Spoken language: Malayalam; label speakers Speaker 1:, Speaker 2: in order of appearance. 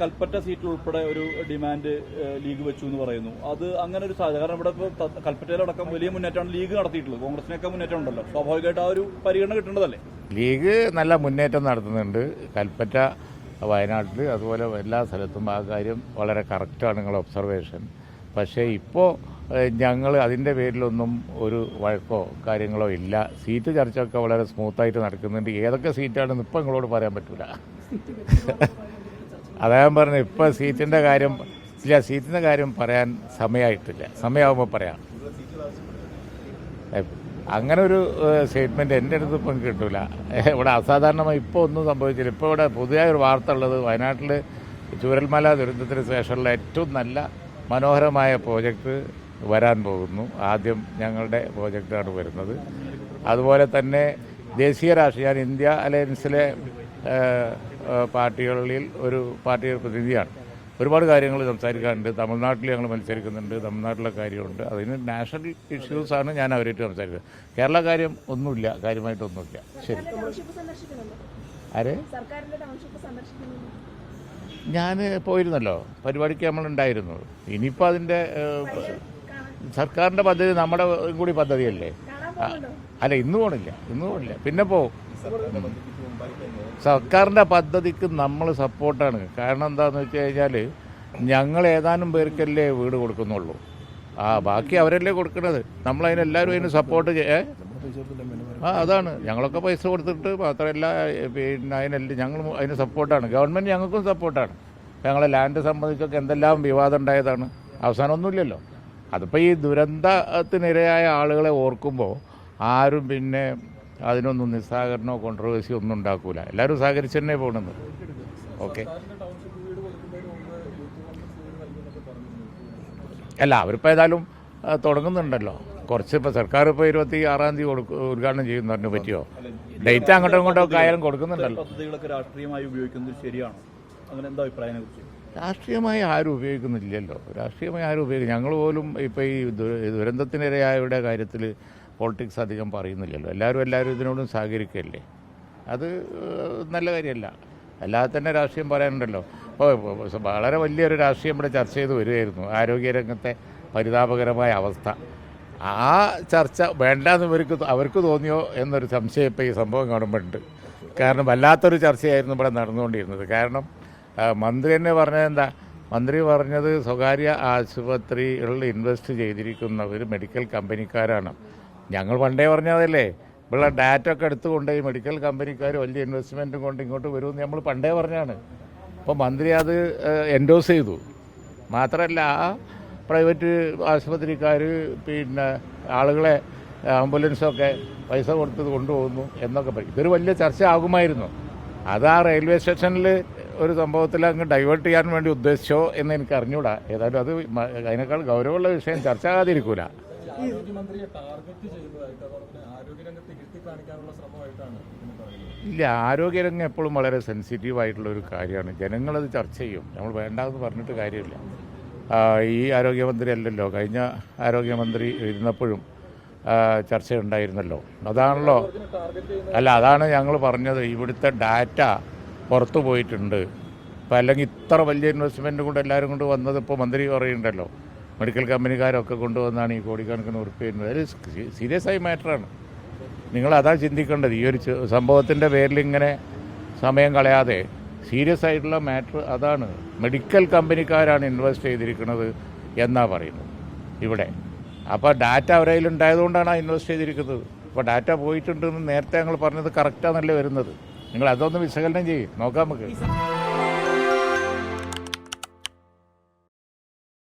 Speaker 1: കൽപ്പറ്റ സീറ്റിൽ ഉൾപ്പെടെ ഒരു ഡിമാൻഡ് ലീഗ് വെച്ചു എന്ന് പറയുന്നു. അത് അങ്ങനെ ഒരു സാധ്യത, കാരണം ഇവിടെ ഇപ്പോൾ കൽപ്പറ്റയിലടക്കം വലിയ മുന്നേറ്റമാണ് ലീഗ് നടത്തിയിട്ടുള്ളത്. കോൺഗ്രസിനൊക്കെ മുന്നേറ്റം ഉണ്ടല്ലോ, സ്വാഭാവികമായിട്ട് ആ ഒരു പരിഗണന കിട്ടേണ്ടതല്ലേ?
Speaker 2: ലീഗ് നല്ല മുന്നേറ്റം നടത്തുന്നുണ്ട് കൽപ്പറ്റ, വയനാട്ടിൽ, അതുപോലെ എല്ലാ സ്ഥലത്തും. ആ കാര്യം വളരെ കറക്റ്റാണ് നിങ്ങളുടെ ഒബ്സർവേഷൻ. പക്ഷേ ഇപ്പോൾ ഞങ്ങൾ അതിൻ്റെ പേരിലൊന്നും ഒരു വഴക്കോ കാര്യങ്ങളോ ഇല്ല. സീറ്റ് ചർച്ചയൊക്കെ വളരെ സ്മൂത്തായിട്ട് നടക്കുന്നുണ്ട്. ഏതൊക്കെ സീറ്റാണെന്ന് ഇപ്പം നിങ്ങളോട് പറയാൻ പറ്റില്ല. അദ്ദേഹം പറഞ്ഞു ഇപ്പം സീറ്റിൻ്റെ കാര്യം പറയാൻ സമയമായിട്ടില്ല, സമയമാകുമ്പോൾ പറയാം. അങ്ങനെ ഒരു സ്റ്റേറ്റ്മെൻറ്റ് എൻ്റെ അടുത്ത് ഇപ്പം കിട്ടില്ല. ഇവിടെ അസാധാരണമായി ഇപ്പോൾ ഒന്നും സംഭവിച്ചില്ല. ഇപ്പോൾ ഇവിടെ പുതിയ ഒരു വാർത്ത ഉള്ളത്, വയനാട്ടിൽ ചൂരൽമല ദുരന്തത്തിന് ശേഷമുള്ള ഏറ്റവും നല്ല മനോഹരമായ പ്രോജക്റ്റ് വരാൻ പോകുന്നു. ആദ്യം ഞങ്ങളുടെ പ്രോജക്റ്റാണ് വരുന്നത്. അതുപോലെ തന്നെ ദേശീയ രാഷ്ട്രീയ ഇന്ത്യ അലയൻസിലെ പാർട്ടികളിൽ ഒരു പാർട്ടിയുടെ പ്രതിനിധിയാണ്. ഒരുപാട് കാര്യങ്ങൾ സംസാരിക്കാറുണ്ട്. തമിഴ്നാട്ടിൽ ഞങ്ങൾ മത്സരിക്കുന്നുണ്ട്, തമിഴ്നാട്ടിലെ കാര്യമുണ്ട്. അതിന് നാഷണൽ ഇഷ്യൂസാണ് ഞാൻ അവരായിട്ട് സംസാരിക്കുന്നത്. കേരള കാര്യം ഒന്നുമില്ല, കാര്യമായിട്ടൊന്നുമില്ല. ശരി, ആരെ ഞാൻ പോയിരുന്നല്ലോ, പരിപാടിക്ക് നമ്മളുണ്ടായിരുന്നു. ഇനിയിപ്പോൾ അതിൻ്റെ സർക്കാരിൻ്റെ പദ്ധതി നമ്മുടെ കൂടി പദ്ധതിയല്ലേ? അല്ല, ഇന്ന് പോണില്ല, പിന്നെ പോവും. സർക്കാരിൻ്റെ പദ്ധതിക്ക് നമ്മൾ സപ്പോർട്ടാണ്. കാരണം എന്താണെന്ന് വെച്ച് കഴിഞ്ഞാൽ ഞങ്ങൾ ഏതാനും പേർക്കല്ലേ വീട് കൊടുക്കുന്നുള്ളൂ. ബാക്കി അവരല്ലേ കൊടുക്കുന്നത്. നമ്മളതിനെല്ലാവരും അതിന് സപ്പോർട്ട് അതാണ്. ഞങ്ങളൊക്കെ പൈസ കൊടുത്തിട്ട് മാത്രമല്ല, പിന്നെ ഞങ്ങൾ അതിന് സപ്പോർട്ടാണ്. ഗവൺമെൻറ് ഞങ്ങൾക്കും സപ്പോർട്ടാണ്. ഞങ്ങളെ ലാൻഡ് സംബന്ധിച്ചൊക്കെ എന്തെല്ലാം വിവാദം ഉണ്ടായതാണ്. അവസാനമൊന്നുമില്ലല്ലോ. അതിപ്പോൾ ഈ ദുരന്തത്തിനിരയായ ആളുകളെ ഓർക്കുമ്പോൾ ആരും പിന്നെ അതിനൊന്നും നിസ്സഹകരണമോ കോൺട്രവേഴ്സിയോ ഒന്നും ഉണ്ടാക്കൂല. എല്ലാവരും സഹകരിച്ച് തന്നെ പോകണമെന്ന്. ഓക്കെ, അല്ല അവരിപ്പോൾ ഏതായാലും തുടങ്ങുന്നുണ്ടല്ലോ. കുറച്ച് ഇപ്പോൾ സർക്കാർ ഇപ്പോൾ 26-ാം തീയതി ഉദ്ഘാടനം ചെയ്യുന്ന പറഞ്ഞു. പറ്റിയോ? ഡേറ്റ് അങ്ങോട്ടും ഇങ്ങോട്ടും ആയാലും കൊടുക്കുന്നുണ്ടല്ലോ.
Speaker 1: രാഷ്ട്രീയമായി ഉപയോഗിക്കുന്നത് ശരിയാണോ? അങ്ങനെ എന്താ അഭിപ്രായത്തിനെ കുറിച്ച്?
Speaker 2: രാഷ്ട്രീയമായി ആരും ഉപയോഗിക്കുന്നില്ലല്ലോ. ഞങ്ങൾ പോലും ഇപ്പോൾ ഈ ദുരന്തത്തിനിരയായവരുടെ കാര്യത്തിൽ പോളിറ്റിക്സ് അധികം പറയുന്നില്ലല്ലോ. എല്ലാവരും ഇതിനോടും സഹകരിക്കുകയല്ലേ. അത് നല്ല കാര്യമല്ല. അല്ലാതെ തന്നെ രാഷ്ട്രീയം പറയാനുണ്ടല്ലോ. ഇപ്പോൾ വളരെ വലിയൊരു രാഷ്ട്രീയം ഇവിടെ ചർച്ച ചെയ്ത് വരികയായിരുന്നു, ആരോഗ്യരംഗത്തെ പരിതാപകരമായ അവസ്ഥ. ആ ചർച്ച വേണ്ടാന്ന് അവർക്ക് തോന്നിയോ എന്നൊരു സംശയം ഇപ്പോൾ ഈ സംഭവം കാണുമ്പോൾ ഉണ്ട്. കാരണം വല്ലാത്തൊരു ചർച്ചയായിരുന്നു ഇവിടെ നടന്നുകൊണ്ടിരുന്നത്. കാരണം മന്ത്രി തന്നെ പറഞ്ഞത് മന്ത്രി പറഞ്ഞത് സ്വകാര്യ ആശുപത്രികളിൽ ഇൻവെസ്റ്റ് ചെയ്തിരിക്കുന്നവർ മെഡിക്കൽ കമ്പനിക്കാരാണ്. ഞങ്ങൾ പണ്ടേ പറഞ്ഞതല്ലേ, ഇവിടെ ഡാറ്റ ഒക്കെ എടുത്തുകൊണ്ട് ഈ മെഡിക്കൽ കമ്പനിക്കാർ വലിയ ഇൻവെസ്റ്റ്മെൻറ്റും കൊണ്ട് ഇങ്ങോട്ട് വരുമെന്ന് നമ്മൾ പണ്ടേ പറഞ്ഞാണ്. അപ്പോൾ മന്ത്രി അത് എൻഡോസ് ചെയ്തു. മാത്രമല്ല പ്രൈവറ്റ് ആശുപത്രിക്കാർ പിന്നെ ആളുകളെ ആംബുലൻസൊക്കെ പൈസ കൊടുത്തത് കൊണ്ടുപോകുന്നു എന്നൊക്കെ പറയും. ഇതൊരു വലിയ ചർച്ച ആകുമായിരുന്നു. അത് ആ റെയിൽവേ സ്റ്റേഷനിൽ ഒരു സംഭവത്തിൽ അങ്ങ് ഡൈവേർട്ട് ചെയ്യാൻ വേണ്ടി ഉദ്ദേശിച്ചോ എന്ന് എനിക്ക് അറിഞ്ഞൂടാ. ഏതായാലും അത് അതിനേക്കാൾ ഗൗരവമുള്ള വിഷയം ചർച്ച ആകാതിരിക്കൂല. ഇല്ല, ആരോഗ്യരംഗം എപ്പോഴും വളരെ സെൻസിറ്റീവായിട്ടുള്ള ഒരു കാര്യമാണ്. ജനങ്ങളത് ചർച്ച ചെയ്യും. നമ്മൾ വേണ്ടാന്ന് പറഞ്ഞിട്ട് കാര്യമില്ല. ഈ ആരോഗ്യമന്ത്രി അല്ലല്ലോ, കഴിഞ്ഞ ആരോഗ്യമന്ത്രി ഇരുന്നപ്പോഴും ചർച്ചയുണ്ടായിരുന്നല്ലോ. അതാണ് ഞങ്ങൾ പറഞ്ഞത്. ഇവിടുത്തെ ഡാറ്റ പുറത്തു പോയിട്ടുണ്ട്. ഇപ്പം അല്ലെങ്കിൽ ഇത്ര വലിയ ഇൻവെസ്റ്റ്മെൻറ്റ് കൊണ്ട് എല്ലാവരും കൊണ്ട് വന്നത് ഇപ്പോൾ മന്ത്രി പറയുന്നുണ്ടല്ലോ, മെഡിക്കൽ കമ്പനിക്കാരൊക്കെ കൊണ്ടുവന്നാണ് ഈ കോടിക്കണക്കിന് ഉറുപ്പിക. അതൊരു സീരിയസ് ആയ മാറ്ററാണ്. നിങ്ങളതാ ചിന്തിക്കേണ്ടത്. ഈ ഒരു സംഭവത്തിൻ്റെ പേരിൽ ഇങ്ങനെ സമയം കളയാതെ സീരിയസ് ആയിട്ടുള്ള മാറ്റർ അതാണ്. മെഡിക്കൽ കമ്പനിക്കാരാണ് ഇൻവെസ്റ്റ് ചെയ്തിരിക്കുന്നത് എന്നാണ് പറയുന്നത് ഇവിടെ. അപ്പോൾ ഡാറ്റ അവരുടെ കയ്യിലുണ്ടായതുകൊണ്ടാണ് ഇൻവെസ്റ്റ് ചെയ്തിരിക്കുന്നത്. അപ്പോൾ ഡാറ്റ പോയിട്ടുണ്ടെന്ന് നേരത്തെ ഞങ്ങൾ പറഞ്ഞത് കറക്റ്റാണല്ലേ വരുന്നത്. നിങ്ങൾ അതൊന്ന് വിശകലനം ചെയ്യും, നോക്കാം നമുക്ക്.